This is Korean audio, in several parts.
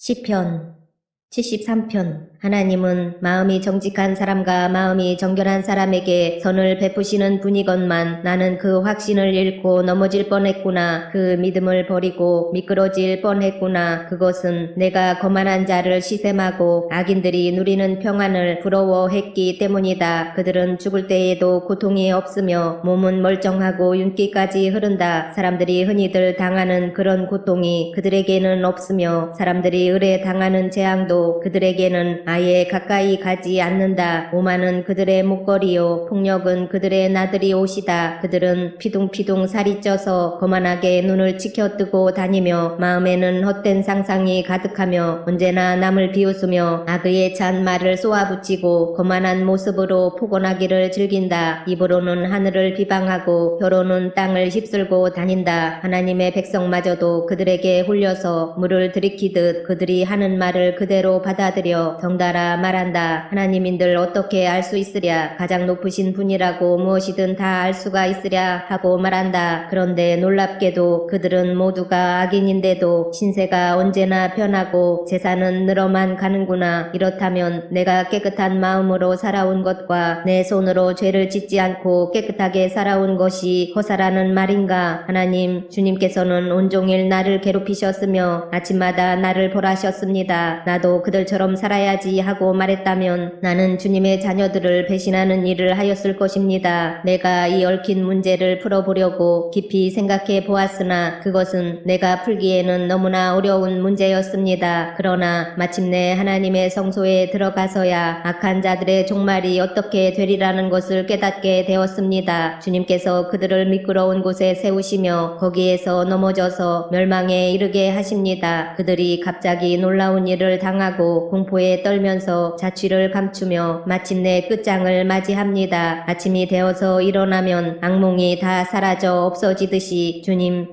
시편 73편. 하나님은 마음이 정직한 사람과 마음이 정결한 사람에게 선을 베푸시는 분이건만 나는 그 확신을 잃고 넘어질 뻔했구나. 그 믿음을 버리고 미끄러질 뻔했구나. 그것은 내가 거만한 자를 시샘하고 악인들이 누리는 평안을 부러워했기 때문이다. 그들은 죽을 때에도 고통이 없으며 몸은 멀쩡하고 윤기까지 흐른다. 사람들이 흔히들 당하는 그런 고통이 그들에게는 없으며 사람들이 을에 당하는 재앙도 그들에게는 아예 가까이 가지 않는다. 오만은 그들의 목걸이요 폭력은 그들의 나들이 옷이다. 그들은 피둥피둥 살이 쪄서 거만하게 눈을 치켜뜨고 다니며 마음에는 헛된 상상이 가득하며 언제나 남을 비웃으며 악의에 찬 말을 쏘아붙이고 거만한 모습으로 포곤하기를 즐긴다. 입으로는 하늘을 비방하고 혀로는 땅을 휩쓸고 다닌다. 하나님의 백성마저도 그들에게 홀려서 물을 들이키듯 그들이 하는 말을 그대로 받아들여 덩달아 말한다. 하나님인들 어떻게 알 수 있으랴. 가장 높으신 분이라고 무엇이든 다 알 수가 있으랴 하고 말한다. 그런데 놀랍게도 그들은 모두가 악인인데도 신세가 언제나 변하고 재산은 늘어만 가는구나. 이렇다면 내가 깨끗한 마음으로 살아온 것과 내 손으로 죄를 짓지 않고 깨끗하게 살아온 것이 허사라는 말인가. 하나님 주님께서는 온종일 나를 괴롭히셨으며 아침마다 나를 벌하셨습니다. 나도 그들처럼 살아야지 하고 말했다면 나는 주님의 자녀들을 배신하는 일을 하였을 것입니다. 내가 이 얽힌 문제를 풀어보려고 깊이 생각해 보았으나 그것은 내가 풀기에는 너무나 어려운 문제였습니다. 그러나 마침내 하나님의 성소에 들어가서야 악한 자들의 종말이 어떻게 되리라는 것을 깨닫게 되었습니다. 주님께서 그들을 미끄러운 곳에 세우시며 거기에서 넘어져서 멸망에 이르게 하십니다. 그들이 갑자기 놀라운 일을 당하고 공포에 떨면서 자취를 감추며 마침내 끝장을 맞이합니다. 아침이 되어서 일어나면 악몽이 다 사라져 없어지듯이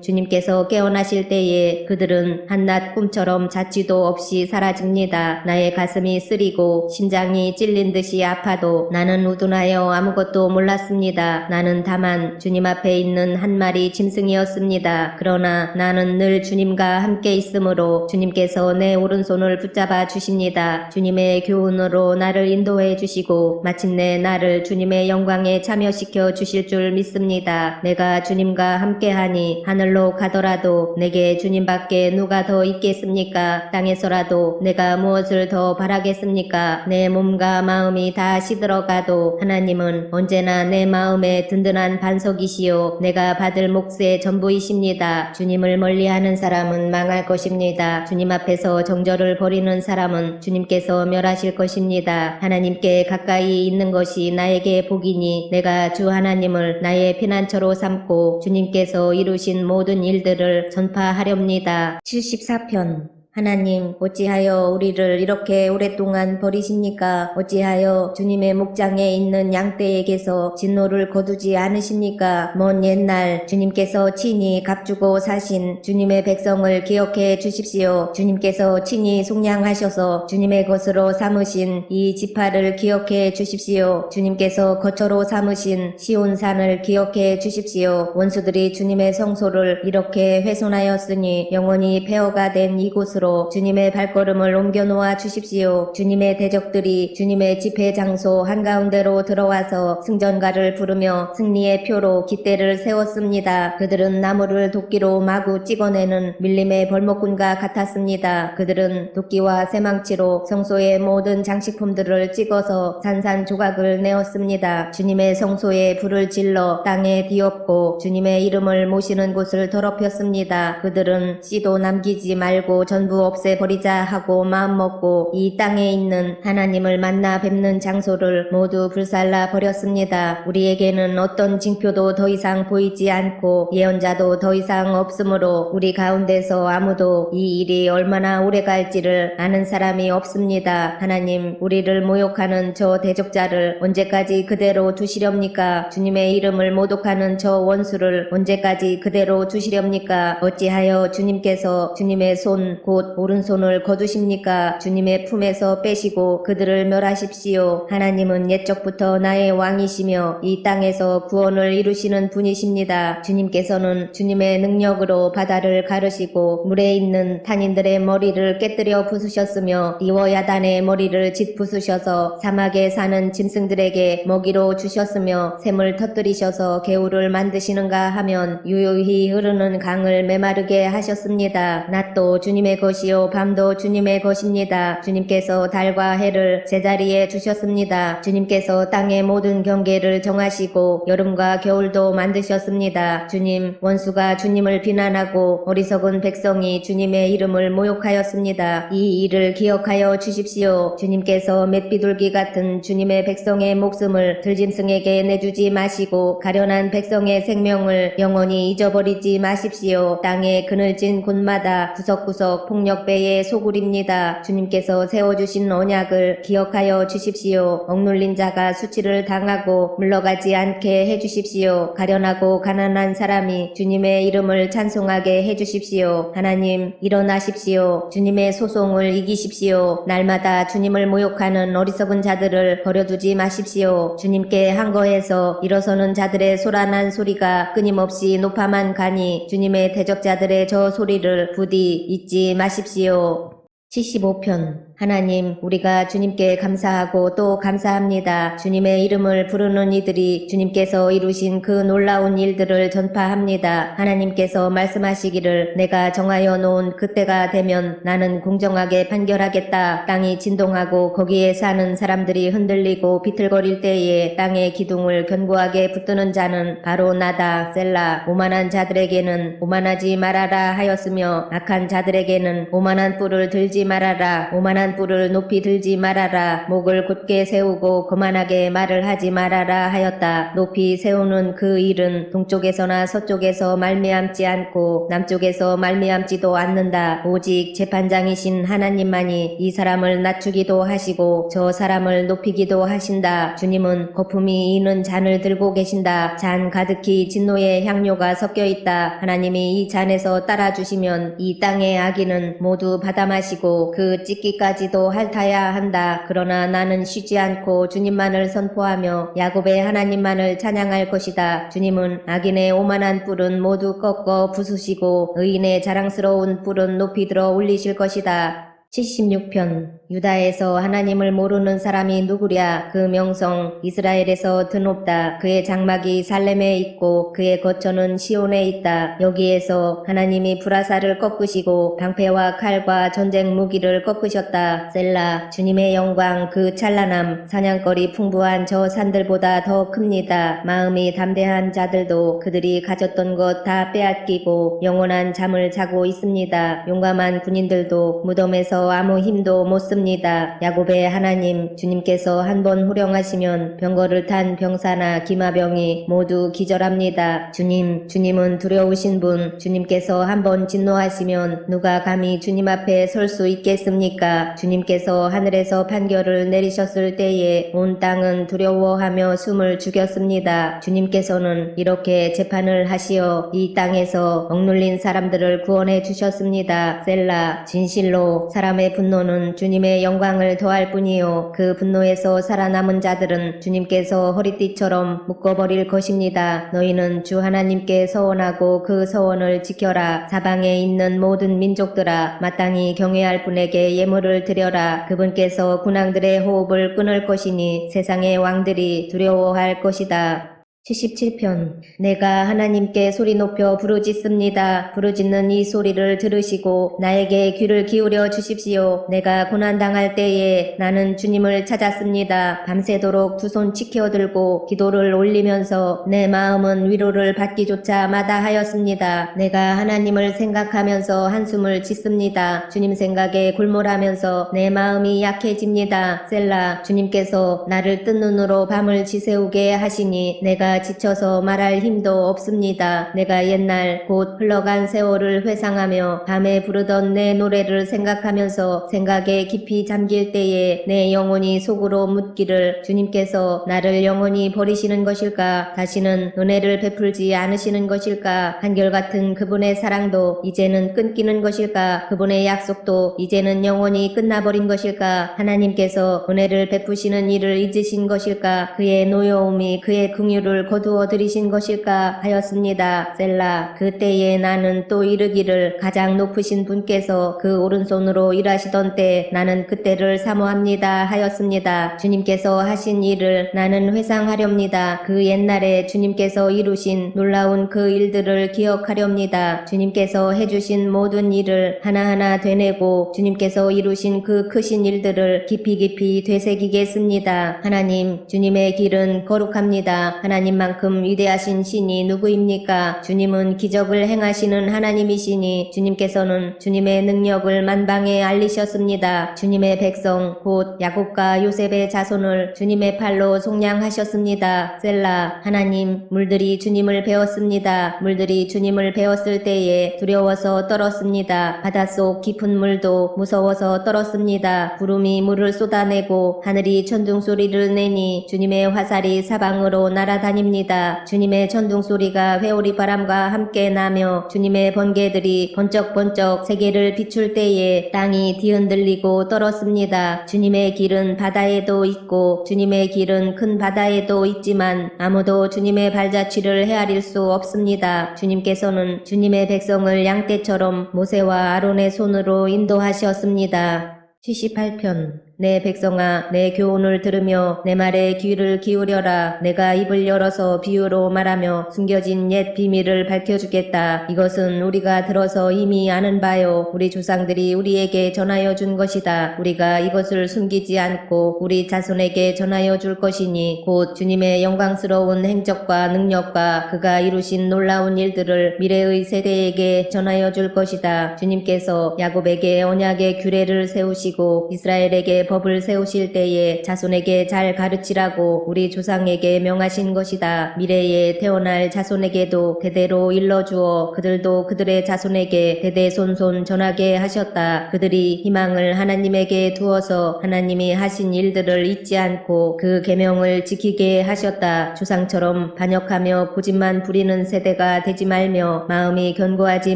주님께서 깨어나실 때에 그들은 한낮 꿈처럼 자취도 없이 사라집니다. 나의 가슴이 쓰리고 심장이 찔린 듯이 아파도 나는 우둔하여 아무것도 몰랐습니다. 나는 다만 주님 앞에 있는 한 마리 짐승이었습니다. 그러나 나는 늘 주님과 함께 있으므로 주님께서 내 오른손을 붙잡아 주십니다. 주님의 교훈으로 나를 인도해 주시고 마침내 나를 주님의 영광에 참여시켜 주실 줄 믿습니다. 내가 주님과 함께하니 하늘로 가더라도 내게 주님밖에 누가 더 있겠습니까? 땅에서라도 내가 무엇을 더 바라겠습니까? 내 몸과 마음이 다 시들어가도 하나님은 언제나 내 마음에 든든한 반석이시요 내가 받을 몫의 전부이십니다. 주님을 멀리하는 사람은 망할 것입니다. 주님 앞에서 정절을 버리는 사람은 주님께서 멸하실 것입니다. 하나님께 가까이 있는 것이 나에게 복이니 내가 주 하나님을 나의 피난처로 삼고 주님께서 이루신 모든 일들을 전파하렵니다. 74편. 하나님 어찌하여 우리를 이렇게 오랫동안 버리십니까? 어찌하여 주님의 목장에 있는 양떼에게서 진노를 거두지 않으십니까? 먼 옛날 주님께서 친히 값주고 사신 주님의 백성을 기억해 주십시오. 주님께서 친히 속량하셔서 주님의 것으로 삼으신 이 지파를 기억해 주십시오. 주님께서 거처로 삼으신 시온산을 기억해 주십시오. 원수들이 주님의 성소를 이렇게 훼손하였으니 영원히 폐허가 된 이곳으로 주님의 발걸음을 옮겨 놓아 주십시오. 주님의 대적들이 주님의 집회 장소 한가운데로 들어와서 승전가를 부르며 승리의 표로 깃대를 세웠습니다. 그들은 나무를 도끼로 마구 찍어내는 밀림의 벌목꾼과 같았습니다. 그들은 도끼와 쇠망치로 성소의 모든 장식품들을 찍어서 산산조각을 내었습니다. 주님의 성소에 불을 질러 땅에 뒤엎고 주님의 이름을 모시는 곳을 더럽혔습니다. 그들은 씨도 남기지 말고 전부 없애버리자 하고 마음먹고 이 땅에 있는 하나님을 만나 뵙는 장소를 모두 불살라 버렸습니다. 우리에게는 어떤 징표도 더 이상 보이지 않고 예언자도 더 이상 없으므로 우리 가운데서 아무도 이 일이 얼마나 오래 갈지를 아는 사람이 없습니다. 하나님 우리를 모욕하는 저 대적자를 언제까지 그대로 두시렵니까? 주님의 이름을 모독하는 저 원수를 언제까지 그대로 두시렵니까? 어찌하여 주님께서 주님의 손 곧 곧 오른손을 거두십니까? 주님의 품에서 빼시고 그들을 멸하십시오. 하나님은 옛적부터 나의 왕이시며 이 땅에서 구원을 이루시는 분이십니다. 주님께서는 주님의 능력으로 바다를 가르시고 물에 있는 탄인들의 머리를 깨뜨려 부수셨으며 리워야단의 머리를 짓부수셔서 사막에 사는 짐승들에게 먹이로 주셨으며 샘을 터뜨리셔서 개울을 만드시는가 하면 유유히 흐르는 강을 메마르게 하셨습니다. 낮도 주님의 것이요 밤도 주님의 것입니다. 주님께서 달과 해를 제자리에 주셨습니다. 주님께서 땅의 모든 경계를 정하시고 여름과 겨울도 만드셨습니다. 주님, 원수가 주님을 비난하고 어리석은 백성이 주님의 이름을 모욕하였습니다. 이 일을 기억하여 주십시오. 주님께서 맷비둘기 같은 주님의 백성의 목숨을 들짐승에게 내주지 마시고 가련한 백성의 생명을 영원히 잊어버리지 마십시오. 땅의 그늘진 곳마다 구석구석 폭력배의 소굴입니다. 주님께서 세워주신 언약을 기억하여 주십시오. 억눌린 자가 수치를 당하고 물러가지 않게 해주십시오. 가련하고 가난한 사람이 주님의 이름을 찬송하게 해주십시오. 하나님, 일어나십시오. 주님의 소송을 이기십시오. 날마다 주님을 모욕하는 어리석은 자들을 버려두지 마십시오. 주님께 항거해서 일어서는 자들의 소란한 소리가 끊임없이 높아만 가니 주님의 대적자들의 저 소리를 부디 잊지 마십시오. 75편. 하나님, 우리가 주님께 감사하고 또 감사합니다. 주님의 이름을 부르는 이들이 주님께서 이루신 그 놀라운 일들을 전파합니다. 하나님께서 말씀하시기를 내가 정하여 놓은 그때가 되면 나는 공정하게 판결하겠다. 땅이 진동하고 거기에 사는 사람들이 흔들리고 비틀거릴 때에 땅의 기둥을 견고하게 붙드는 자는 바로 나다. 셀라. 오만한 자들에게는 오만하지 말아라 하였으며 악한 자들에게는 오만한 뿔을 들지 말아라. 오만한 뿔을 높이 들지 말아라. 목을 곧게 세우고 거만하게 말을 하지 말아라 하였다. 높이 세우는 그 일은 동쪽에서나 서쪽에서 말미암지 않고 남쪽에서 말미암지도 않는다. 오직 재판장이신 하나님만이 이 사람을 낮추기도 하시고 저 사람을 높이기도 하신다. 주님은 거품이 이는 잔을 들고 계신다. 잔 가득히 진노의 향료가 섞여 있다. 하나님이 이 잔에서 따라주시면 이 땅의 악인은 모두 받아 마시고 그 찢기까지도 핥아야 한다. 그러나 나는 쉬지 않고 주님만을 선포하며 야곱의 하나님만을 찬양할 것이다. 주님은 악인의 오만한 뿔은 모두 꺾어 부수시고 의인의 자랑스러운 뿔은 높이 들어 올리실 것이다. 76편. 유다에서 하나님을 모르는 사람이 누구랴? 그 명성 이스라엘에서 드높다. 그의 장막이 살렘에 있고 그의 거처는 시온에 있다. 여기에서 하나님이 브라사를 꺾으시고 방패와 칼과 전쟁 무기를 꺾으셨다. 셀라. 주님의 영광 그 찬란함 사냥거리 풍부한 저 산들보다 더 큽니다. 마음이 담대한 자들도 그들이 가졌던 것 다 빼앗기고 영원한 잠을 자고 있습니다. 용감한 군인들도 무덤에서 아무 힘도 못 씁니다. 야곱의 하나님 주님께서 한번 호령하시면 병거를 탄 병사나 기마병이 모두 기절합니다. 주님은 두려우신 분, 주님께서 한번 진노하시면 누가 감히 주님 앞에 설 수 있겠습니까? 주님께서 하늘에서 판결을 내리셨을 때에 온 땅은 두려워하며 숨을 죽였습니다. 주님께서는 이렇게 재판을 하시어 이 땅에서 억눌린 사람들을 구원해 주셨습니다. 셀라. 진실로 사람의 분노는 주님의 영광을 더할 뿐이요 그 분노에서 살아남은 자들은 주님께서 허리띠처럼 묶어버릴 것입니다. 너희는 주 하나님께 서원하고 그 서원을 지켜라. 사방에 있는 모든 민족들아 마땅히 경외할 분에게 예물을 드려라. 그분께서 군왕들의 호흡을 끊을 것이니 세상의 왕들이 두려워할 것이다. 77편. 내가 하나님께 소리 높여 부르짖습니다. 부르짖는 이 소리를 들으시고 나에게 귀를 기울여 주십시오. 내가 고난당할 때에 나는 주님을 찾았습니다. 밤새도록 두 손 치켜들고 기도를 올리면서 내 마음은 위로를 받기조차 마다하였습니다. 내가 하나님을 생각하면서 한숨을 짓습니다. 주님 생각에 골몰하면서 내 마음이 약해집니다. 셀라. 주님께서 나를 뜬 눈으로 밤을 지새우게 하시니 내가 내가 지쳐서 말할 힘도 없습니다. 내가 옛날 곧 흘러간 세월을 회상하며 밤에 부르던 내 노래를 생각하면서 생각에 깊이 잠길 때에 내 영혼이 속으로 묻기를 주님께서 나를 영원히 버리시는 것일까? 다시는 은혜를 베풀지 않으시는 것일까? 한결같은 그분의 사랑도 이제는 끊기는 것일까? 그분의 약속도 이제는 영원히 끝나버린 것일까? 하나님께서 은혜를 베푸시는 일을 잊으신 것일까? 그의 노여움이 그의 긍휼을 거두어 들이신 것일까? 하였습니다. 셀라. 그때에 나는 또 이르기를 가장 높으신 분께서 그 오른손으로 일하시던 때 나는 그때를 사모합니다 하였습니다. 주님께서 하신 일을 나는 회상하렵니다. 그 옛날에 주님께서 이루신 놀라운 그 일들을 기억하렵니다. 주님께서 해주신 모든 일을 하나하나 되뇌고 주님께서 이루신 그 크신 일들을 깊이 깊이 되새기겠습니다. 하나님, 주님의 길은 거룩합니다. 하나님만큼 위대하신 신이 누구입니까? 주님은 기적을 행하시는 하나님이시니 주님께서는 주님의 능력을 만방에 알리셨습니다. 주님의 백성 곧 야곱과 요셉의 자손을 주님의 팔로 속량하셨습니다. 셀라. 하나님, 물들이 주님을 배웠습니다. 물들이 주님을 배웠을 때에 두려워서 떨었습니다. 바닷속 깊은 물도 무서워서 떨었습니다. 구름이 물을 쏟아내고 하늘이 천둥소리를 내니 주님의 화살이 사방으로 날아다닙니다. 주님의 천둥소리가 회오리 바람과 함께 나며 주님의 번개들이 번쩍번쩍 세계를 비출 때에 땅이 뒤흔들리고 떨었습니다. 주님의 길은 바다에도 있고 주님의 길은 큰 바다에도 있지만 아무도 주님의 발자취를 헤아릴 수 없습니다. 주님께서는 주님의 백성을 양떼처럼 모세와 아론의 손으로 인도하셨습니다. 78편. 내 백성아, 내 교훈을 들으며 내 말에 귀를 기울여라. 내가 입을 열어서 비유로 말하며 숨겨진 옛 비밀을 밝혀주겠다. 이것은 우리가 들어서 이미 아는 바요. 우리 조상들이 우리에게 전하여 준 것이다. 우리가 이것을 숨기지 않고 우리 자손에게 전하여 줄 것이니 곧 주님의 영광스러운 행적과 능력과 그가 이루신 놀라운 일들을 미래의 세대에게 전하여 줄 것이다. 주님께서 야곱에게 언약의 규례를 세우시고 이스라엘에게 법을 세우실 때에 자손에게 잘 가르치라고 우리 조상에게 명하신 것이다. 미래에 태어날 자손에게도 대대로 일러주어 그들도 그들의 자손에게 대대손손 전하게 하셨다. 그들이 희망을 하나님에게 두어서 하나님이 하신 일들을 잊지 않고 그 계명을 지키게 하셨다. 조상처럼 반역하며 고집만 부리는 세대가 되지 말며 마음이 견고하지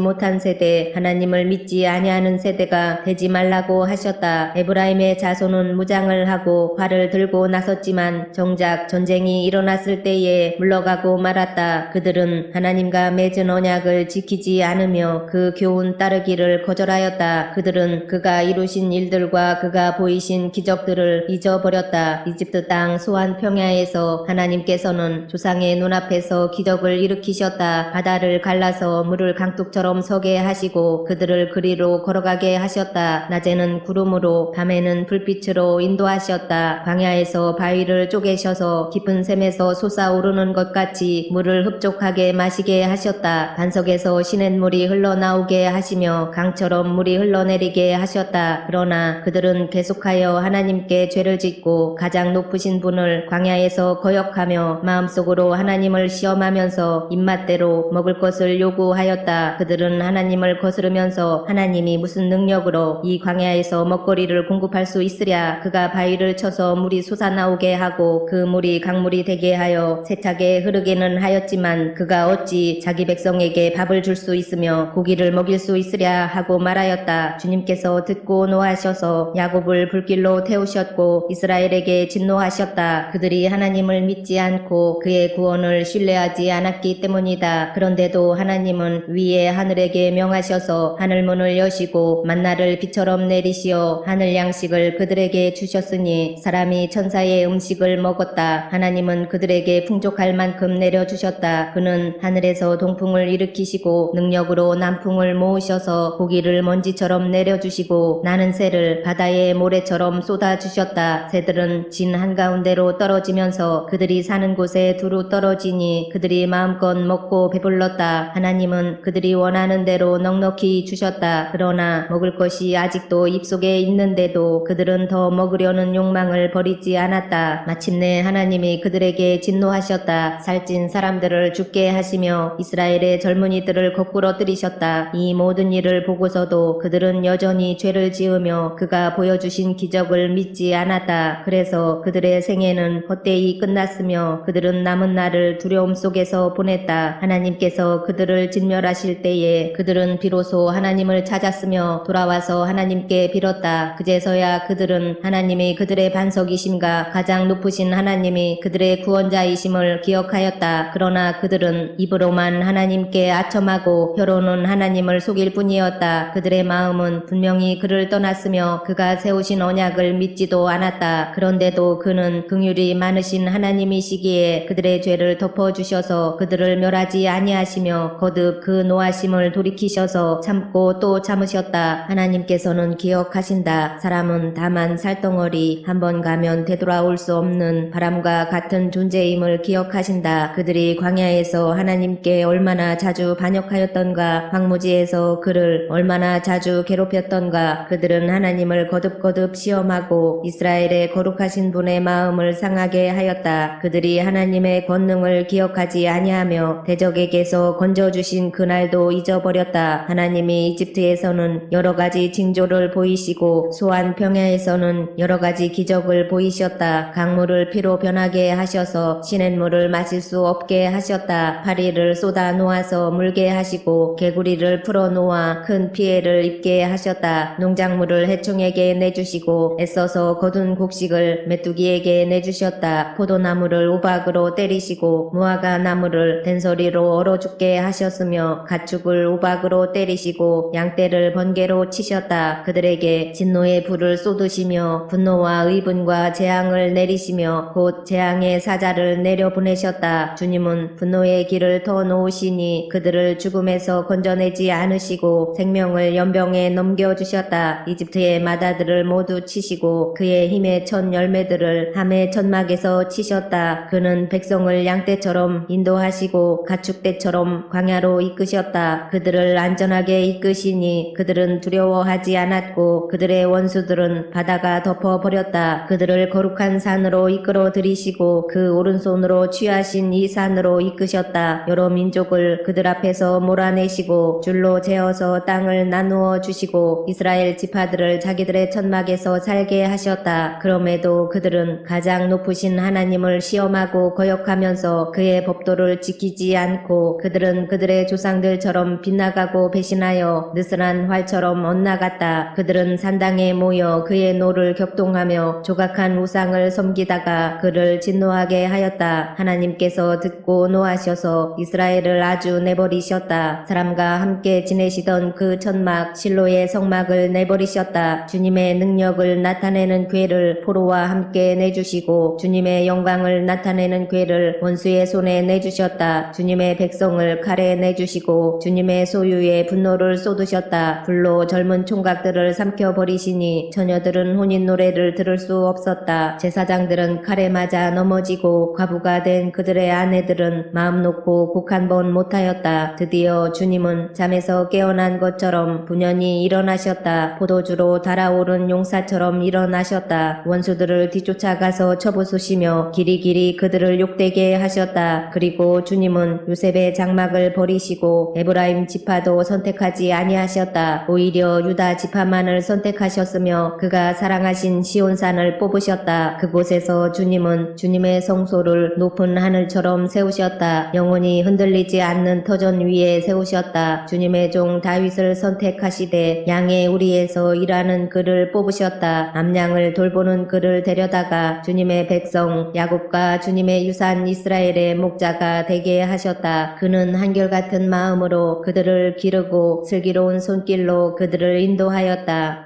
못한 세대, 하나님을 믿지 아니하는 세대가 되지 말라고 하셨다. 에브라임의 자손은 무장을 하고 활을 들고 나섰지만 정작 전쟁이 일어났을 때에 물러가고 말았다. 그들은 하나님과 맺은 언약을 지키지 않으며 그 교훈 따르기를 거절하였다. 그들은 그가 이루신 일들과 그가 보이신 기적들을 잊어버렸다. 이집트 땅 소안 평야에서 하나님께서는 조상의 눈앞에서 기적을 일으키셨다. 바다를 갈라서 물을 강둑처럼 서게 하시고 그들을 그리로 걸어가게 하셨다. 낮에는 구름으로 밤에는 불빛으로 인도하셨다. 광야에서 바위를 쪼개셔서 깊은 샘에서 솟아오르는 것 같이 물을 흡족하게 마시게 하셨다. 반석에서 시냇물이 흘러나오게 하시며 강처럼 물이 흘러내리게 하셨다. 그러나 그들은 계속하여 하나님께 죄를 짓고 가장 높으신 분을 광야에서 거역하며 마음속으로 하나님을 시험하면서 입맛대로 먹을 것을 요구하였다. 그들은 하나님을 거스르면서 하나님이 무슨 능력으로 이 광야에서 먹거리를 공급할 수 있으랴. 그가 바위를 쳐서 물이 솟아나오게 하고 그 물이 강물이 되게 하여 세차게 흐르게는 하였지만 그가 어찌 자기 백성에게 밥을 줄 수 있으며 고기를 먹일 수 있으랴 하고 말하였다. 주님께서 듣고 노하셔서 야곱을 불길로 태우셨고 이스라엘에게 진노하셨다. 그들이 하나님을 믿지 않고 그의 구원을 신뢰하지 않았기 때문이다. 그런데도 하나님은 위에 하늘에게 명하셔서 하늘문을 여시고 만나를 비처럼 내리시어 하늘 양식을 그들에게 주셨으니 사람이 천사의 음식을 먹었다. 하나님은 그들에게 풍족할 만큼 내려주셨다. 그는 하늘에서 동풍을 일으키시고 능력으로 남풍을 모으셔서 고기를 먼지처럼 내려주시고 나는 새를 바다의 모래처럼 쏟아주셨다. 새들은 진 한가운데로 떨어지면서 그들이 사는 곳에 두루 떨어지니 그들이 마음껏 먹고 배불렀다. 하나님은 그들이 원하는 대로 넉넉히 주셨다. 그러나 먹을 것이 아직도 입속에 있는데도 그들은 그들은 더 먹으려는 욕망을 버리지 않았다. 마침내 하나님이 그들에게 진노하셨다. 살찐 사람들을 죽게 하시며 이스라엘의 젊은이들을 거꾸로 들이셨다. 이 모든 일을 보고서도 그들은 여전히 죄를 지으며 그가 보여주신 기적을 믿지 않았다. 그래서 그들의 생애는 헛되이 끝났으며 그들은 남은 날을 두려움 속에서 보냈다. 하나님께서 그들을 진멸하실 때에 그들은 비로소 하나님을 찾았으며 돌아와서 하나님께 빌었다. 그제서야 그들은 하나님이 그들의 반석이심과 가장 높으신 하나님이 그들의 구원자이심을 기억하였다. 그러나 그들은 입으로만 하나님께 아첨하고 혀로는 하나님을 속일 뿐이었다. 그들의 마음은 분명히 그를 떠났으며 그가 세우신 언약을 믿지도 않았다. 그런데도 그는 긍휼이 많으신 하나님이시기에 그들의 죄를 덮어주셔서 그들을 멸하지 아니하시며 거듭 그 노하심을 돌이키셔서 참고 또 참으셨다. 하나님께서는 기억하신다. 사람은 다만 살덩어리 한번 가면 되돌아올 수 없는 바람과 같은 존재임을 기억하신다. 그들이 광야에서 하나님께 얼마나 자주 반역하였던가, 황무지에서 그를 얼마나 자주 괴롭혔던가. 그들은 하나님을 거듭거듭 시험하고 이스라엘의 거룩하신 분의 마음을 상하게 하였다. 그들이 하나님의 권능을 기억하지 아니하며 대적에게서 건져주신 그날도 잊어버렸다. 하나님이 이집트에서는 여러가지 징조를 보이시고 소안 평야에서는 여러가지 기적을 보이셨다. 강물을 피로 변하게 하셔서 시냇물을 마실 수 없게 하셨다. 파리를 쏟아 놓아서 물게 하시고 개구리를 풀어 놓아 큰 피해를 입게 하셨다. 농작물을 해충에게 내주시고 애써서 거둔 곡식을 메뚜기에게 내주셨다. 포도나무를 우박으로 때리시고 무화과 나무를 된소리로 얼어 죽게 하셨으며 가축을 우박으로 때리시고 양떼를 번개로 치셨다. 그들에게 진노의 불을 쏟으시며 분노와 의분과 재앙을 내리시며 곧 재앙의 사자를 내려보내셨다. 주님은 분노의 길을 터 놓으시니 그들을 죽음에서 건져내지 않으시고 생명을 연병에 넘겨주셨다. 이집트의 마다들을 모두 치시고 그의 힘의 첫 열매들을 함의 천막에서 치셨다. 그는 백성을 양떼처럼 인도하시고 가축떼처럼 광야로 이끄셨다. 그들을 안전하게 이끄시니 그들은 두려워하지 않았고 그들의 원수들은 바다가 덮어버렸다. 그들을 거룩한 산으로 이끌어 들이시고 그 오른손으로 취하신 이 산으로 이끄셨다. 여러 민족을 그들 앞에서 몰아내시고 줄로 재어서 땅을 나누어 주시고 이스라엘 지파들을 자기들의 천막에서 살게 하셨다. 그럼에도 그들은 가장 높으신 하나님을 시험하고 거역하면서 그의 법도를 지키지 않고 그들은 그들의 조상들처럼 빗나가고 배신하여 느슨한 활처럼 엇나갔다. 그들은 산당에 모여 그의 노를 격동하며 조각한 우상을 섬기다가 그를 진노하게 하였다. 하나님께서 듣고 노하셔서 이스라엘을 아주 내버리셨다. 사람과 함께 지내시던 그 천막 실로의 성막을 내버리셨다. 주님의 능력을 나타내는 궤를 포로와 함께 내주시고 주님의 영광을 나타내는 궤를 원수의 손에 내주셨다. 주님의 백성을 칼에 내주시고 주님의 소유의 분노를 쏟으셨다. 불로 젊은 총각들을 삼켜버리시니 처녀들은 혼인 노래를 들을 수 없었다. 제사장들은 칼에 맞아 넘어지고 과부가 된 그들의 아내들은 마음 놓고 곡 한 번 못하였다. 드디어 주님은 잠에서 깨어난 것처럼 분연히 일어나셨다. 포도주로 달아오른 용사처럼 일어나셨다. 원수들을 뒤쫓아가서 쳐부수시며 길이길이 그들을 욕되게 하셨다. 그리고 주님은 요셉의 장막을 버리시고 에브라임 지파도 선택하지 아니하셨다. 오히려 유다 지파만을 선택하셨으며 그가 사랑하신 시온산을 뽑으셨다. 그곳에서 주님은 주님의 성소를 높은 하늘처럼 세우셨다. 영원히 흔들리지 않는 터전 위에 세우셨다. 주님의 종 다윗을 선택하시되 양의 우리에서 일하는 그를 뽑으셨다. 암양을 돌보는 그를 데려다가 주님의 백성 야곱과 주님의 유산 이스라엘의 목자가 되게 하셨다. 그는 한결같은 마음으로 그들을 기르고 슬기로운 손길로 그들을 인도하였다.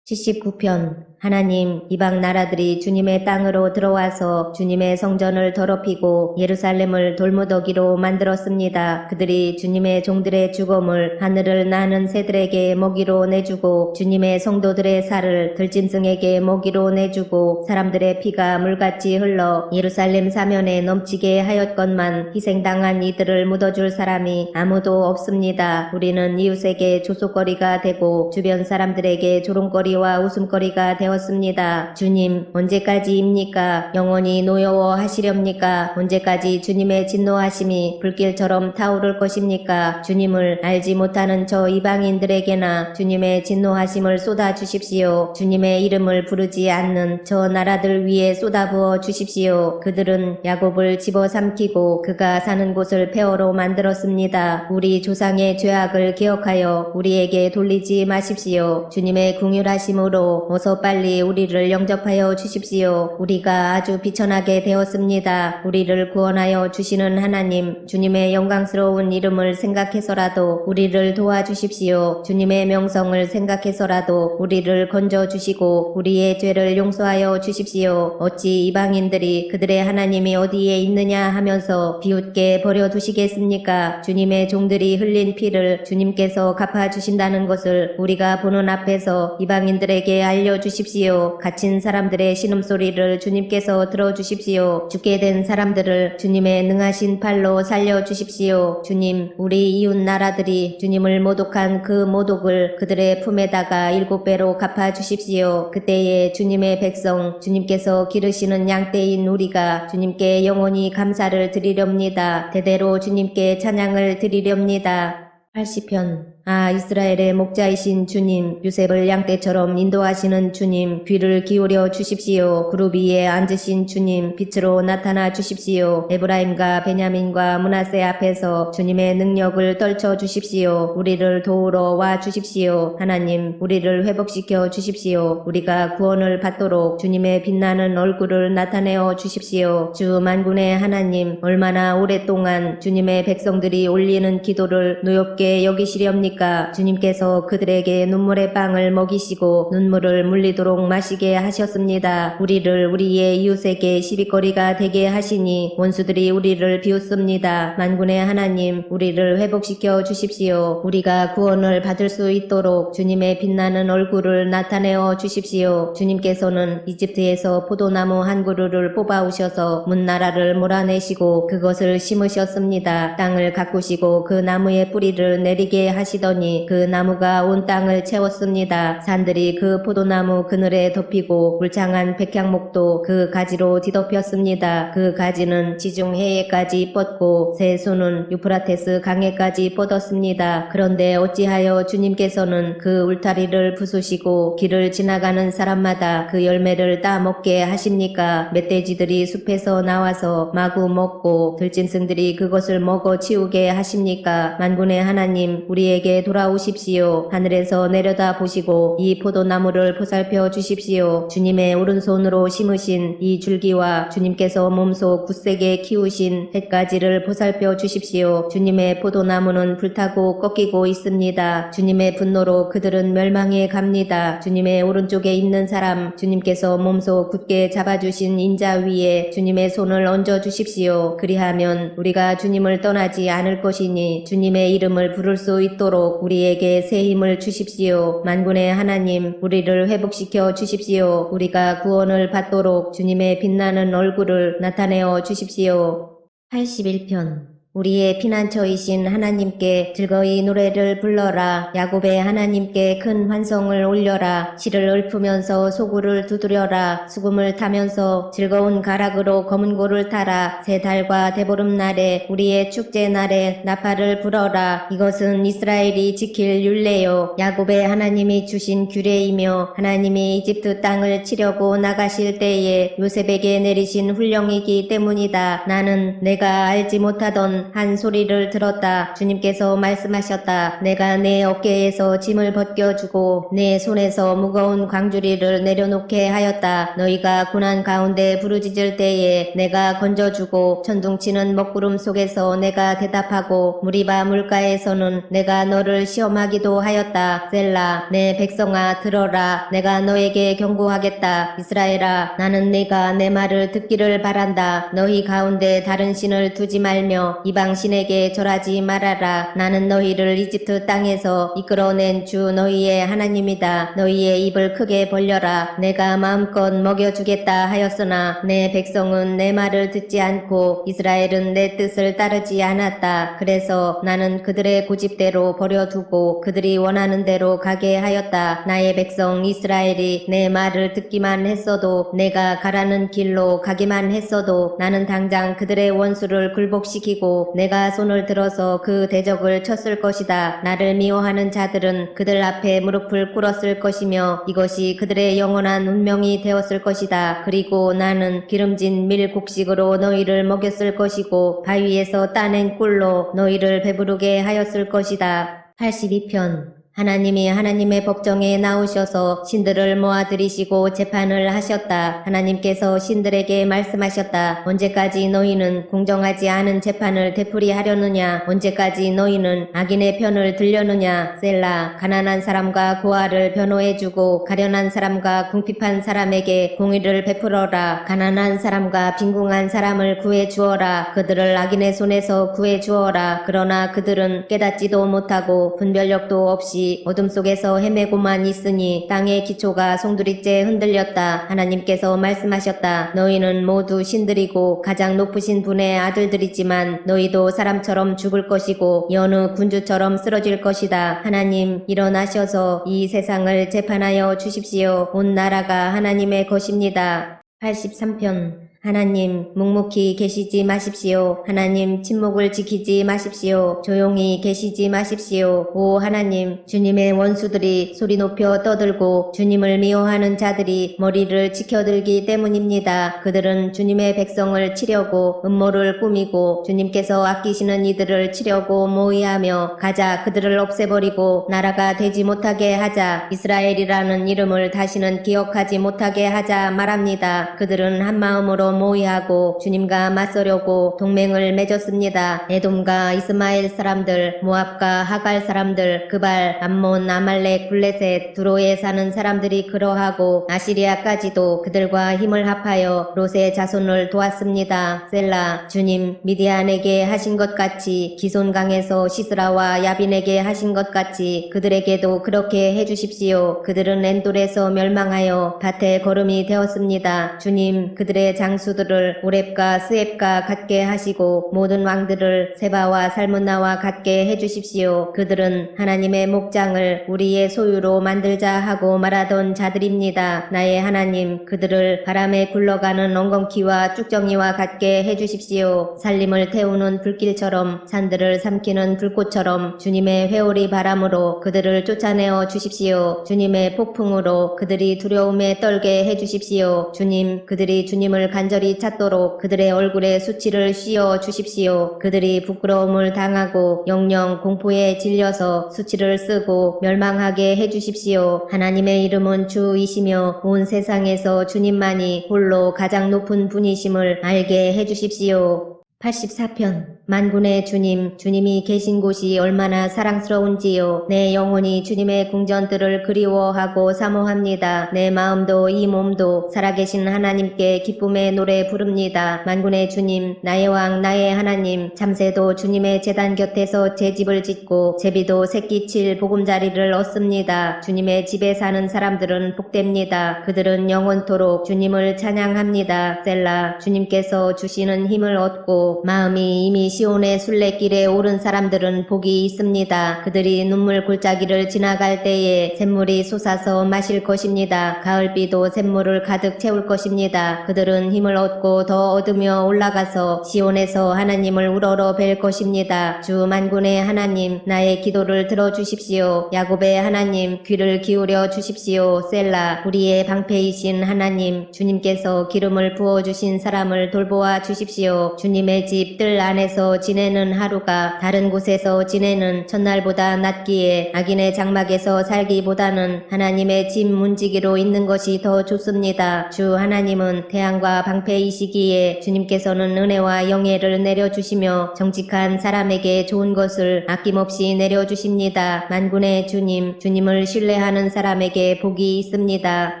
79편. 하나님, 이방 나라들이 주님의 땅으로 들어와서 주님의 성전을 더럽히고 예루살렘을 돌무더기로 만들었습니다. 그들이 주님의 종들의 죽음을 하늘을 나는 새들에게 먹이로 내주고 주님의 성도들의 살을 들짐승에게 먹이로 내주고 사람들의 피가 물같이 흘러 예루살렘 사면에 넘치게 하였건만 희생당한 이들을 묻어줄 사람이 아무도 없습니다. 우리는 이웃에게 조소거리가 되고 주변 사람들에게 조롱거리와 웃음거리가 되었습니다. 되었습니다. 주님, 언제까지입니까? 영원히 노여워하시렵니까? 언제까지 주님의 진노하심이 불길처럼 타오를 것입니까? 주님을 알지 못하는 저 이방인들에게나 주님의 진노하심을 쏟아 주십시오. 주님의 이름을 부르지 않는 저 나라들 위에 쏟아부어 주십시오. 그들은 야곱을 집어삼키고 그가 사는 곳을 폐허로 만들었습니다. 우리 조상의 죄악을 기억하여 우리에게 돌리지 마십시오. 주님의 궁휼하심으로 어서 빨리 우리를 영접하여 주십시오. 우리가 아주 비천하게 되었습니다. 우리를 구원하여 주시는 하나님, 주님의 영광스러운 이름을 생각해서라도 우리를 도와주십시오. 주님의 명성을 생각해서라도 우리를 건져주시고 우리의 죄를 용서하여 주십시오. 어찌 이방인들이 그들의 하나님이 어디에 있느냐 하면서 비웃게 버려두시겠습니까? 주님의 종들이 흘린 피를 주님께서 갚아주신다는 것을 우리가 보는 앞에서 이방인들에게 알려주십시오. 갇힌 사람들의 신음소리를 주님께서 들어주십시오. 죽게 된 사람들을 주님의 능하신 팔로 살려주십시오. 주님, 우리 이웃 나라들이 주님을 모독한 그 모독을 그들의 품에다가 7배로 갚아주십시오. 그때에 주님의 백성, 주님께서 기르시는 양떼인 우리가 주님께 영원히 감사를 드리렵니다. 대대로 주님께 찬양을 드리렵니다. 80편. 이스라엘의 목자이신 주님, 요셉을 양떼처럼 인도하시는 주님, 귀를 기울여 주십시오. 그룹 위에 앉으신 주님, 빛으로 나타나 주십시오. 에브라임과 베냐민과 므낫세 앞에서 주님의 능력을 떨쳐 주십시오. 우리를 도우러 와 주십시오. 하나님, 우리를 회복시켜 주십시오. 우리가 구원을 받도록 주님의 빛나는 얼굴을 나타내어 주십시오. 주 만군의 하나님, 얼마나 오랫동안 주님의 백성들이 올리는 기도를 노엽게 여기시렵니까? 주님께서 그들에게 눈물의 빵을 먹이시고 눈물을 물리도록 마시게 하셨습니다. 우리를 우리의 이웃에게 시비거리가 되게 하시니 원수들이 우리를 비웃습니다. 만군의 하나님, 우리를 회복시켜 주십시오. 우리가 구원을 받을 수 있도록 주님의 빛나는 얼굴을 나타내어 주십시오. 주님께서는 이집트에서 포도나무 한 그루를 뽑아오셔서 문나라를 몰아내시고 그것을 심으셨습니다. 땅을 가꾸시고 그 나무의 뿌리를 내리게 하시더니 그 나무가 온 땅을 채웠습니다. 산들이 그 포도나무 그늘에 덮이고 울창한 백향목도 그 가지로 뒤덮였습니다. 그 가지는 지중 해에까지 뻗고 새소는 유프라테스 강에까지 뻗었습니다. 그런데 어찌하여 주님께서는 그 울타리를 부수시고 길을 지나가는 사람마다 그 열매를 따먹게 하십니까? 멧돼지들이 숲에서 나와서 마구 먹고 들짐승들이 그것을 먹어 치우게 하십니까? 만군의 하나님, 우리에게 돌아오십시오. 하늘에서 내려다 보시고 이 포도나무를 보살펴 주십시오. 주님의 오른손으로 심으신 이 줄기와 주님께서 몸소 굳세게 키우신 햇가지를 보살펴 주십시오. 주님의 포도나무는 불타고 꺾이고 있습니다. 주님의 분노로 그들은 멸망해 갑니다. 주님의 오른쪽에 있는 사람, 주님께서 몸소 굳게 잡아주신 인자 위에 주님의 손을 얹어 주십시오. 그리하면 우리가 주님을 떠나지 않을 것이니 주님의 이름을 부를 수 있도록 우리에게 새 힘을 주십시오. 만군의 하나님, 우리를 회복시켜 주십시오. 우리가 구원을 받도록 주님의 빛나는 얼굴을 나타내어 주십시오. 81편. 우리의 피난처이신 하나님께 즐거이 노래를 불러라. 야곱의 하나님께 큰 환성을 올려라. 실을 읊으면서 소굴을 두드려라. 수금을 타면서 즐거운 가락으로 검은 고를 타라. 새 달과 대보름날에 우리의 축제날에 나팔을 불어라. 이것은 이스라엘이 지킬 율례요. 야곱의 하나님이 주신 규례이며 하나님이 이집트 땅을 치려고 나가실 때에 요셉에게 내리신 훈령이기 때문이다. 나는 내가 알지 못하던 한 소리를 들었다. 주님께서 말씀하셨다. 내가 내 어깨에서 짐을 벗겨주고 내 손에서 무거운 광주리를 내려놓게 하였다. 너희가 고난 가운데 부르짖을 때에 내가 건져주고 천둥치는 먹구름 속에서 내가 대답하고 무리바 물가에서는 내가 너를 시험하기도 하였다. 셀라. 내 백성아 들어라. 내가 너에게 경고하겠다. 이스라엘아, 나는 네가 내 말을 듣기를 바란다. 너희 가운데 다른 신을 두지 말며 이방 신에게 절하지 말아라. 나는 너희를 이집트 땅에서 이끌어낸 주 너희의 하나님이다. 너희의 입을 크게 벌려라. 내가 마음껏 먹여주겠다 하였으나 내 백성은 내 말을 듣지 않고 이스라엘은 내 뜻을 따르지 않았다. 그래서 나는 그들의 고집대로 버려두고 그들이 원하는 대로 가게 하였다. 나의 백성 이스라엘이 내 말을 듣기만 했어도 내가 가라는 길로 가기만 했어도 나는 당장 그들의 원수를 굴복시키고 내가 손을 들어서 그 대적을 쳤을 것이다. 나를 미워하는 자들은 그들 앞에 무릎을 꿇었을 것이며 이것이 그들의 영원한 운명이 되었을 것이다. 그리고 나는 기름진 밀 곡식으로 너희를 먹였을 것이고 바위에서 따낸 꿀로 너희를 배부르게 하였을 것이다. 82편 하나님이 하나님의 법정에 나오셔서 신들을 모아들이시고 재판을 하셨다. 하나님께서 신들에게 말씀하셨다. 언제까지 너희는 공정하지 않은 재판을 되풀이하려느냐? 언제까지 너희는 악인의 편을 들려느냐? 셀라. 가난한 사람과 고아를 변호해주고 가련한 사람과 궁핍한 사람에게 공의를 베풀어라. 가난한 사람과 빈궁한 사람을 구해주어라. 그들을 악인의 손에서 구해주어라. 그러나 그들은 깨닫지도 못하고 분별력도 없이 어둠 속에서 헤매고만 있으니 땅의 기초가 송두리째 흔들렸다. 하나님께서 말씀하셨다. 너희는 모두 신들이고 가장 높으신 분의 아들들이지만 너희도 사람처럼 죽을 것이고 여느 군주처럼 쓰러질 것이다. 하나님 일어나셔서 이 세상을 재판하여 주십시오. 온 나라가 하나님의 것입니다. 83편 하나님 묵묵히 계시지 마십시오. 하나님 침묵을 지키지 마십시오. 조용히 계시지 마십시오. 오 하나님 주님의 원수들이 소리 높여 떠들고 주님을 미워하는 자들이 머리를 치켜들기 때문입니다. 그들은 주님의 백성을 치려고 음모를 꾸미고 주님께서 아끼시는 이들을 치려고 모의하며 가자 그들을 없애버리고 나라가 되지 못하게 하자 이스라엘이라는 이름을 다시는 기억하지 못하게 하자 말합니다. 그들은 한마음으로 모의하고 주님과 맞서려고 동맹을 맺었습니다. 에돔과 이스마엘 사람들, 모압과 하갈 사람들, 그발, 암몬, 아말렉, 블레셋, 두로에 사는 사람들이 그러하고 아시리아까지도 그들과 힘을 합하여 롯의 자손을 도왔습니다. 셀라. 주님 미디안에게 하신 것 같이 기손강에서 시스라와 야빈에게 하신 것 같이 그들에게도 그렇게 해주십시오. 그들은 엔돌에서 멸망하여 밭에 거름이 되었습니다. 주님 그들의 장수들을 오렙과 스앱과 같게 하시고 모든 왕들을 세바와 살문나와 같게 해주십시오. 그들은 하나님의 목장을 우리의 소유로 만들자 하고 말하던 자들입니다. 나의 하나님 그들을 바람에 굴러가는 엉겅퀴와 쭉정이와 같게 해주십시오. 살림을 태우는 불길처럼 산들을 삼키는 불꽃처럼 주님의 회오리 바람으로 그들을 쫓아내어 주십시오. 주님의 폭풍으로 그들이 두려움에 떨게 해주십시오. 주님 그들이 주님을 간절히 찾도록 그들의 얼굴에 수치를 씌워 주십시오. 그들이 부끄러움을 당하고 영영 공포에 질려서 수치를 쓰고 멸망하게 해주십시오. 하나님의 이름은 주이시며 온 세상에서 주님만이 홀로 가장 높은 분이심을 알게 해주십시오. 84편 만군의 주님, 주님이 계신 곳이 얼마나 사랑스러운지요. 내 영혼이 주님의 궁전들을 그리워하고 사모합니다. 내 마음도 이 몸도 살아계신 하나님께 기쁨의 노래 부릅니다. 만군의 주님, 나의 왕, 나의 하나님, 참새도 주님의 제단 곁에서 제 집을 짓고 제비도 새끼 칠 보금자리를 얻습니다. 주님의 집에 사는 사람들은 복됩니다. 그들은 영원토록 주님을 찬양합니다. 셀라. 주님께서 주시는 힘을 얻고 마음이 이미 시온의 순례길에 오른 사람들은 복이 있습니다. 그들이 눈물 골짜기를 지나갈 때에 샘물이 솟아서 마실 것입니다. 가을비도 샘물을 가득 채울 것입니다. 그들은 힘을 얻고 더 얻으며 올라가서 시온에서 하나님을 우러러 뵐 것입니다. 주 만군의 하나님, 나의 기도를 들어주십시오. 야곱의 하나님, 귀를 기울여 주십시오. 셀라. 우리의 방패이신 하나님, 주님께서 기름을 부어주신 사람을 돌보아 주십시오. 주님의 집 뜰 안에서 지내는 하루가 다른 곳에서 지내는 첫날보다 낫기에 악인의 장막에서 살기보다는 하나님의 집 문지기로 있는 것이 더 좋습니다. 주 하나님은 태양과 방패이시기에 주님께서는 은혜와 영예를 내려주시며 정직한 사람에게 좋은 것을 아낌없이 내려주십니다. 만군의 주님, 주님을 신뢰하는 사람에게 복이 있습니다.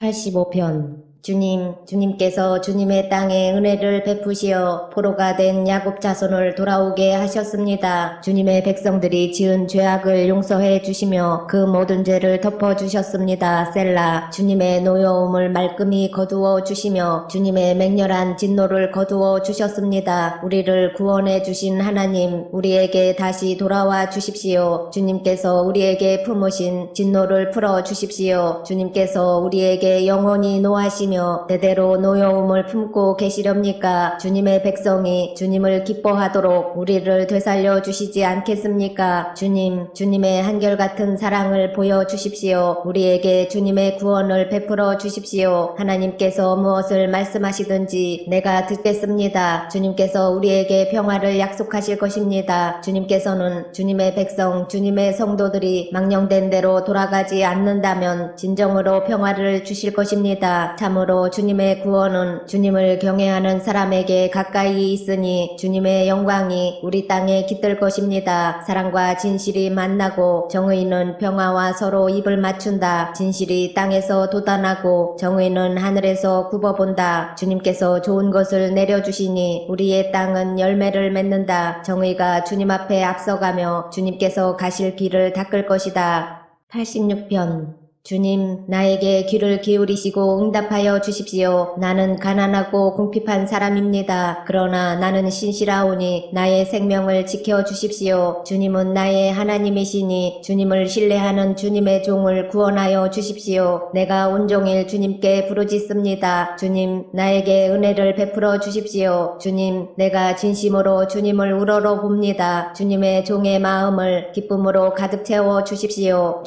85편 주님께서 주님의 땅에 은혜를 베푸시어 포로가 된 야곱 자손을 돌아오게 하셨습니다. 주님의 백성들이 지은 죄악을 용서해 주시며 그 모든 죄를 덮어 주셨습니다. 셀라. 주님의 노여움을 말끔히 거두어 주시며 주님의 맹렬한 진노를 거두어 주셨습니다. 우리를 구원해 주신 하나님, 우리에게 다시 돌아와 주십시오. 주님께서 우리에게 품으신 진노를 풀어 주십시오. 주님께서 우리에게 영원히 노하시며 대대로 노여움을 품고 계시렵니까? 주님의 백성이 주님을 기뻐하도록 우리를 되살려 주시지 않겠습니까? 주님의 한결같은 사랑을 보여주십시오. 우리에게 주님의 구원을 베풀어 주십시오. 하나님께서 무엇을 말씀하시든지 내가 듣겠습니다. 주님께서 우리에게 평화를 약속하실 것입니다. 주님께서는 주님의 백성, 주님의 성도들이 망령된 대로 돌아가지 않는다면 진정으로 평화를 주실 것입니다. 참으로 주님의 구원은 주님을 경외하는 사람에게 가까이 있으니 주님의 영광이 우리 땅에 깃들 것입니다. 사랑과 진실이 만나고 정의는 평화와 서로 입을 맞춘다. 진실이 땅에서 돋아나고 정의는 하늘에서 굽어본다. 주님께서 좋은 것을 내려주시니 우리의 땅은 열매를 맺는다. 정의가 주님 앞에 앞서가며 주님께서 가실 길을 닦을 것이다. 86편. 주님, 나에게 귀를 기울이시고 응답하여 주십시오. 나는 가난하고 궁핍한 사람입니다. 그러나 나는 신실하오니 나의 생명을 지켜 주십시오. 주님은 나의 하나님이시니 주님을 신뢰하는 주님의 종을 구원하여 주십시오. 내가 온종일 주님께 부르짖습니다. 주님, 나에게 은혜를 베풀어 주십시오. 주님, 내가 진심으로 주님을 우러러 봅니다. 주님의 종의 마음을 기쁨으로 가득 채워 주십시오.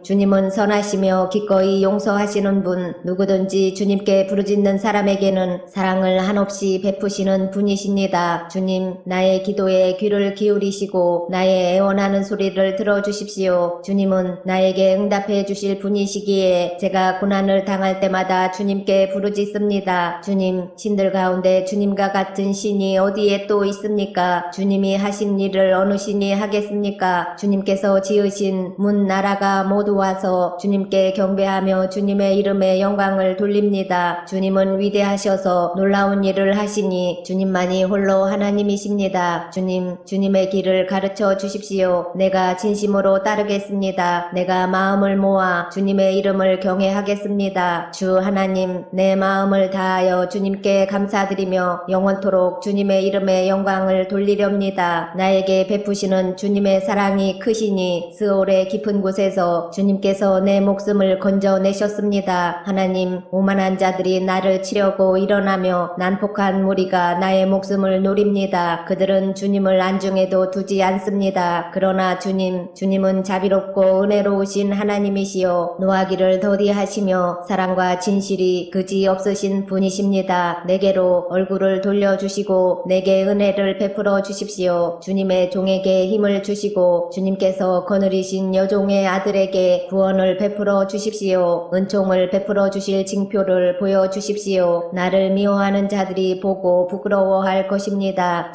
주님은 선하시며 기꺼이 용서하시는 분, 누구든지 주님께 부르짖는 사람에게는 사랑을 한없이 베푸시는 분이십니다. 주님, 나의 기도에 귀를 기울이시고 나의 애원하는 소리를 들어주십시오. 주님은 나에게 응답해 주실 분이시기에 제가 고난을 당할 때마다 주님께 부르짖습니다. 주님, 신들 가운데 주님과 같은 신이 어디에 또 있습니까? 주님이 하신 일을 어느 신이 하겠습니까? 주님께서 지으신 문 나라가 모두 와서 주님께 경배하며 주님의 이름에 영광을 돌립니다. 주님은 위대하셔서 놀라운 일을 하시니 주님만이 홀로 하나님이십니다. 주님의 길을 가르쳐 주십시오. 내가 진심으로 따르겠습니다. 내가 마음을 모아 주님의 이름을 경외하겠습니다. 주 하나님, 내 마음을 다하여 주님께 감사드리며 영원토록 주님의 이름에 영광을 돌리렵니다. 나에게 베푸시는 주님의 사랑이 크시니 스올의 깊은 곳에서 주님께서 내 목숨을 건져내셨습니다. 하나님, 오만한 자들이 나를 치려고 일어나며 난폭한 무리가 나의 목숨을 노립니다. 그들은 주님을 안중에도 두지 않습니다. 그러나 주님은 자비롭고 은혜로우신 하나님이시요 노하기를 더디하시며 사랑과 진실이 그지없으신 분이십니다. 내게로 얼굴을 돌려주시고 내게 은혜를 베풀어 주십시오. 주님의 종에게 힘을 주시고 주님께서 거느리신 여종의 아들에게 구원을 베풀어 주십시오. 은총을 베풀어 주실 징표를 보여주십시오. 나를 미워하는 자들이 보고 부끄러워할 것입니다.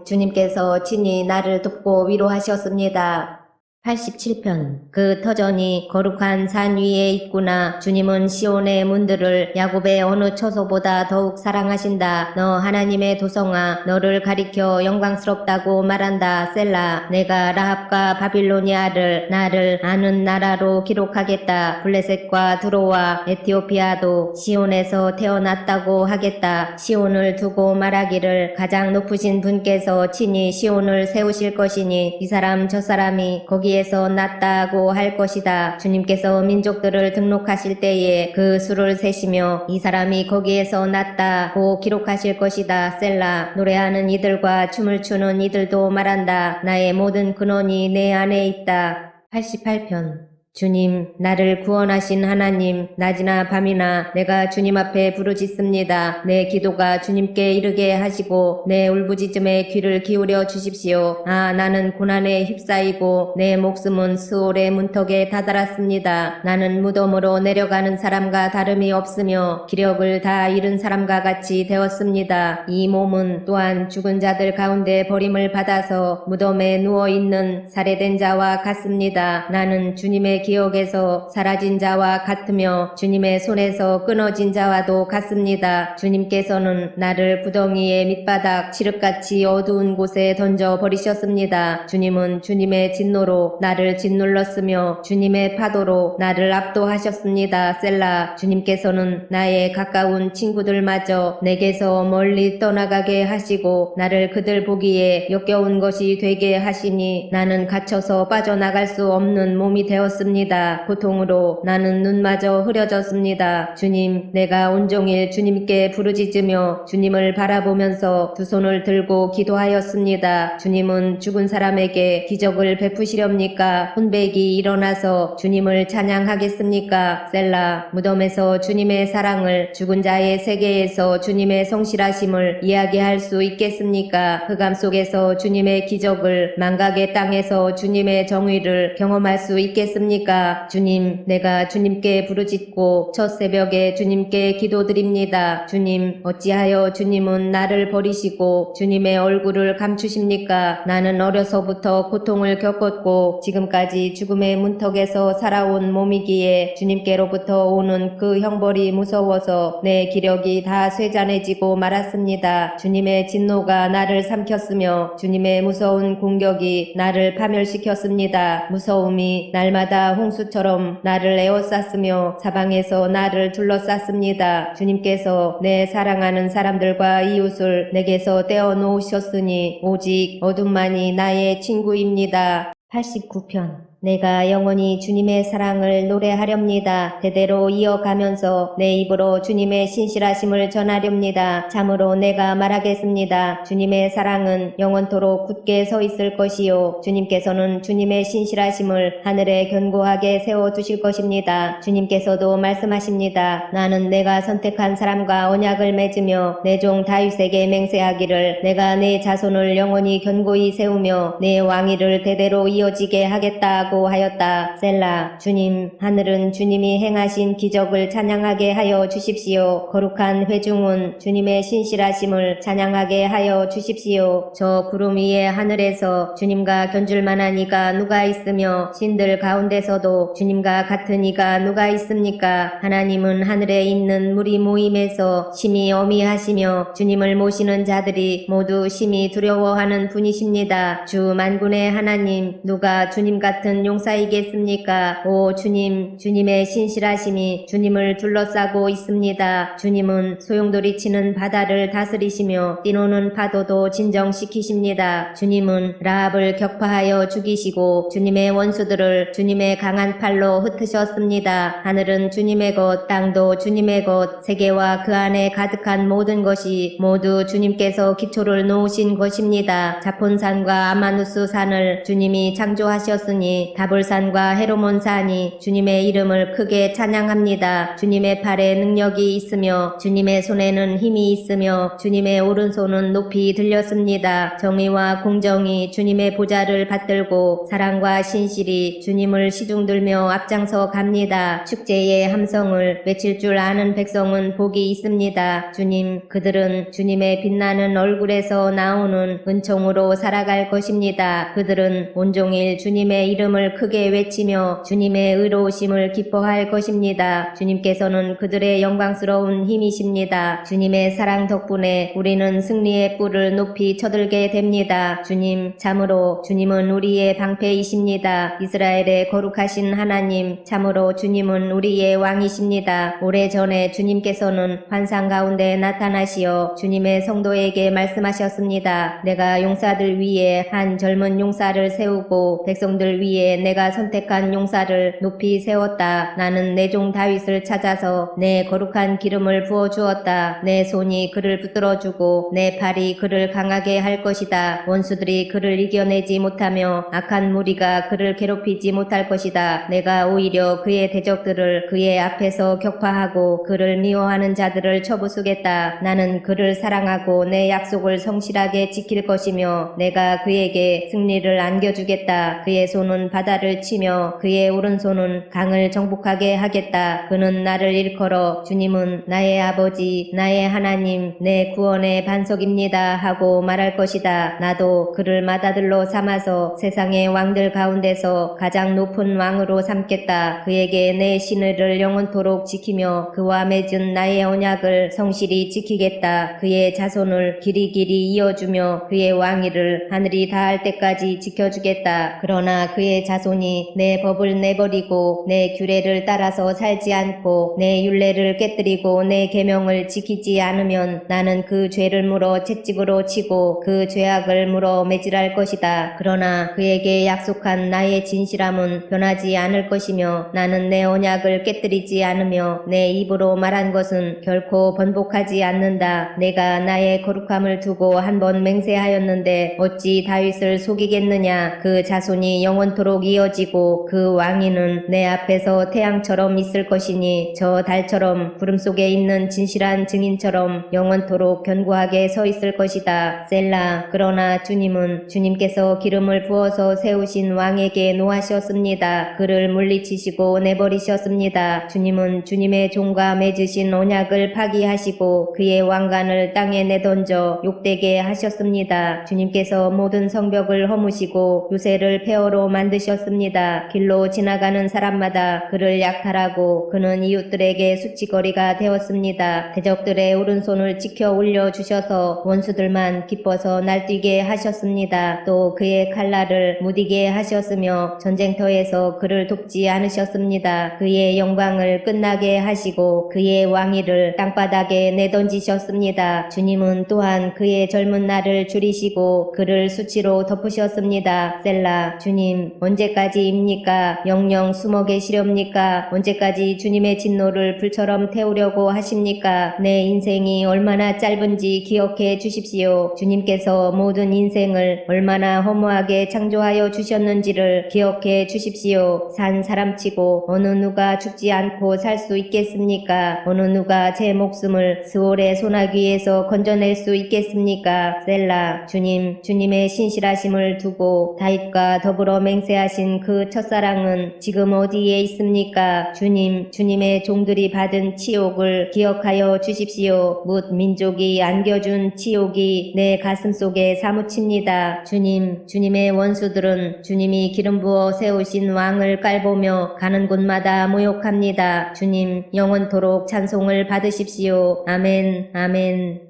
주님께서 친히 나를 돕고 위로하셨습니다. 87편. 그 터전이 거룩한 산 위에 있구나. 주님은 시온의 문들을 야곱의 어느 처소보다 더욱 사랑하신다. 너 하나님의 도성아, 너를 가리켜 영광스럽다고 말한다. 셀라. 내가 라합과 바빌로니아를 나를 아는 나라로 기록하겠다. 블레셋과 드로와 에티오피아도 시온에서 태어났다고 하겠다. 시온을 두고 말하기를 가장 높으신 분께서 친히 시온을 세우실 것이니 이 사람 저 사람이 거기에서 났다고 할 것이다. 주님께서 민족들을 등록하실 때에 그 수를 세시며 이 사람이 거기에서 났다고 기록하실 것이다. 셀라. 노래하는 이들과 춤을 추는 이들도 말한다. 나의 모든 근원이 내 안에 있다. 88편. 주님, 나를 구원하신 하나님, 낮이나 밤이나 내가 주님 앞에 부르짖습니다. 내 기도가 주님께 이르게 하시고 내 울부짖음에 귀를 기울여 주십시오. 아, 나는 고난에 휩싸이고 내 목숨은 스올의 문턱에 다다랐습니다. 나는 무덤으로 내려가는 사람과 다름이 없으며 기력을 다 잃은 사람과 같이 되었습니다. 이 몸은 또한 죽은 자들 가운데 버림을 받아서 무덤에 누워있는 살해된 자와 같습니다. 나는 주님의 주님의 기억에서 사라진 자와 같으며 주님의 손에서 끊어진 자와도 같습니다. 주님께서는 나를 구덩이의 밑바닥 칠흑같이 어두운 곳에 던져 버리셨습니다. 주님은 주님의 진노로 나를 짓눌렀으며 주님의 파도로 나를 압도하셨습니다. 셀라. 주님께서는 나의 가까운 친구들마저 내게서 멀리 떠나가게 하시고 나를 그들 보기에 역겨운 것이 되게 하시니 나는 갇혀서 빠져나갈 수 없는 몸이 되었습니다. 고통으로 나는 눈마저 흐려졌습니다. 주님, 내가 온종일 주님께 부르짖으며 주님을 바라보면서 두 손을 들고 기도하였습니다. 주님은 죽은 사람에게 기적을 베푸시렵니까? 혼백이 일어나서 주님을 찬양하겠습니까? 셀라. 무덤에서 주님의 사랑을, 죽은 자의 세계에서 주님의 성실하심을 이야기할 수 있겠습니까? 흑암 속에서 주님의 기적을, 망각의 땅에서 주님의 정의를 경험할 수 있겠습니까? 주님, 내가 주님께 부르짖고 첫 새벽에 주님께 기도드립니다. 주님, 어찌하여 주님은 나를 버리시고 주님의 얼굴을 감추십니까? 나는 어려서부터 고통을 겪었고 지금까지 죽음의 문턱에서 살아온 몸이기에 주님께로부터 오는 그 형벌이 무서워서 내 기력이 다 쇠잔해지고 말았습니다. 주님의 진노가 나를 삼켰으며 주님의 무서운 공격이 나를 파멸시켰습니다. 무서움이 날마다 홍수처럼 나를 에워쌌으며 사방에서 나를 둘러쌌습니다. 주님께서 내 사랑하는 사람들과 이웃을 내게서 떼어놓으셨으니 오직 어둠만이 나의 친구입니다. 89편. 내가 영원히 주님의 사랑을 노래하렵니다. 대대로 이어가면서 내 입으로 주님의 신실하심을 전하렵니다. 참으로 내가 말하겠습니다. 주님의 사랑은 영원토록 굳게 서 있을 것이요. 주님께서는 주님의 신실하심을 하늘에 견고하게 세워두실 것입니다. 주님께서도 말씀하십니다. 나는 내가 선택한 사람과 언약을 맺으며 내 종 다윗에게 맹세하기를 내가 내 자손을 영원히 견고히 세우며 내 왕위를 대대로 이어지게 하겠다 하고 하였다. 셀라. 주님, 하늘은 주님이 행하신 기적을 찬양하게 하여 주십시오. 거룩한 회중은 주님의 신실하심을 찬양하게 하여 주십시오. 저 구름 위의 하늘에서 주님과 견줄 만한 이가 누가 있으며 신들 가운데서도 주님과 같은 이가 누가 있습니까? 하나님은 하늘에 있는 무리 모임에서 심히 어미하시며 주님을 모시는 자들이 모두 심히 두려워하는 분이십니다. 주 만군의 하나님, 누가 주님 같은 용사이겠습니까? 오 주님, 주님의 신실하심이 주님을 둘러싸고 있습니다. 주님은 소용돌이 치는 바다를 다스리시며 뛰노는 파도도 진정시키십니다. 주님은 라합을 격파하여 죽이시고 주님의 원수들을 주님의 강한 팔로 흩으셨습니다. 하늘은 주님의 것, 땅도 주님의 것, 세계와 그 안에 가득한 모든 것이 모두 주님께서 기초를 놓으신 것입니다. 자폰산과 아마누스 산을 주님이 창조하셨으니 다볼산과 헤르몬산이 주님의 이름을 크게 찬양합니다. 주님의 팔에 능력이 있으며 주님의 손에는 힘이 있으며 주님의 오른손은 높이 들렸습니다. 정의와 공정이 주님의 보좌를 받들고 사랑과 신실이 주님을 시중들며 앞장서 갑니다. 축제의 함성을 외칠 줄 아는 백성은 복이 있습니다. 주님, 그들은 주님의 빛나는 얼굴에서 나오는 은총으로 살아갈 것입니다. 그들은 온종일 주님의 이름을 크게 외치며 주님의 의로우심을 기뻐할 것입니다. 주님께서는 그들의 영광스러운 힘이십니다. 주님의 사랑 덕분에 우리는 승리의 뿔을 높이 쳐들게 됩니다. 주님, 참으로 주님은 우리의 방패이십니다. 이스라엘의 거룩하신 하나님, 참으로 주님은 우리의 왕이십니다. 오래전에 주님께서는 환상 가운데 나타나시어 주님의 성도에게 말씀하셨습니다. 내가 용사들 위에 한 젊은 용사를 세우고 백성들 위에 내가 선택한 용사를 높이 세웠다. 나는 내 종 다윗을 찾아서 내 거룩한 기름을 부어주었다. 내 손이 그를 붙들어주고 내 팔이 그를 강하게 할 것이다. 원수들이 그를 이겨내지 못하며 악한 무리가 그를 괴롭히지 못할 것이다. 내가 오히려 그의 대적들을 그의 앞에서 격파하고 그를 미워하는 자들을 쳐부수겠다. 나는 그를 사랑하고 내 약속을 성실하게 지킬 것이며 내가 그에게 승리를 안겨주겠다. 그의 손은 바다를 치며 그의 오른손은 강을 정복하게 하겠다. 그는 나를 일컬어 주님은 나의 아버지, 나의 하나님, 내 구원의 반석입니다 하고 말할 것이다. 나도 그를 맏아들로 삼아서 세상의 왕들 가운데서 가장 높은 왕으로 삼겠다. 그에게 내 신의를 영원토록 지키며 그와 맺은 나의 언약을 성실히 지키겠다. 그의 자손을 길이길이 이어주며 그의 왕위를 하늘이 닿을 때까지 지켜주겠다. 그러나 그의 자손이 내 법을 내버리고 내 규례를 따라서 살지 않고 내 율례를 깨뜨리고 내 계명을 지키지 않으면 나는 그 죄를 물어 채찍으로 치고 그 죄악을 물어 매질할 것이다. 그러나 그에게 약속한 나의 진실함은 변하지 않을 것이며 나는 내 언약을 깨뜨리지 않으며 내 입으로 말한 것은 결코 번복하지 않는다. 내가 나의 거룩함을 두고 한 번 맹세하였는데 어찌 다윗을 속이겠느냐. 그 자손이 영원토록 이어지고 그 왕위는 내 앞에서 태양처럼 있을 것이니 저 달처럼 구름 속에 있는 진실한 증인처럼 영원토록 견고하게 서 있을 것이다. 셀라. 그러나 주님께서 기름을 부어서 세우신 왕에게 노하셨습니다. 그를 물리치시고 내버리셨습니다. 주님은 주님의 종과 맺으신 언약을 파기하시고 그의 왕관을 땅에 내던져 욕되게 하셨습니다. 주님께서 모든 성벽을 허무시고 요새를 폐허로 만드셨습니다. 길로 지나가는 사람마다 그를 약탈하고 그는 이웃들에게 수치거리가 되었습니다. 대적들의 오른손을 지켜 올려주셔서 원수들만 기뻐서 날뛰게 하셨습니다. 또 그의 칼날을 무디게 하셨으며 전쟁터에서 그를 돕지 않으셨습니다. 그의 영광을 끝나게 하시고 그의 왕위를 땅바닥에 내던지셨습니다. 주님은 또한 그의 젊은 날을 줄이시고 그를 수치로 덮으셨습니다. 셀라. 주님, 언제까지입니까? 영영 숨어 계시렵니까? 언제까지 주님의 진노를 불처럼 태우려고 하십니까? 내 인생이 얼마나 짧은지 기억해 주십시오. 주님께서 모든 인생을 얼마나 허무하게 창조하여 주셨는지를 기억해 주십시오. 산 사람치고 어느 누가 죽지 않고 살 수 있겠습니까? 어느 누가 제 목숨을 스올의 소나기에서 건져낼 수 있겠습니까? 셀라. 주님의 신실하심을 두고 다윗과 더불어 맹세하신 그 첫사랑은 지금 어디에 있습니까? 주님의 종들이 받은 치욕을 기억하여 주십시오. 뭇 민족이 안겨준 치욕이 내 가슴 속에 사무칩니다. 주님의 원수들은 주님이 기름 부어 세우신 왕을 깔보며 가는 곳마다 모욕합니다. 주님, 영원토록 찬송을 받으십시오. 아멘, 아멘.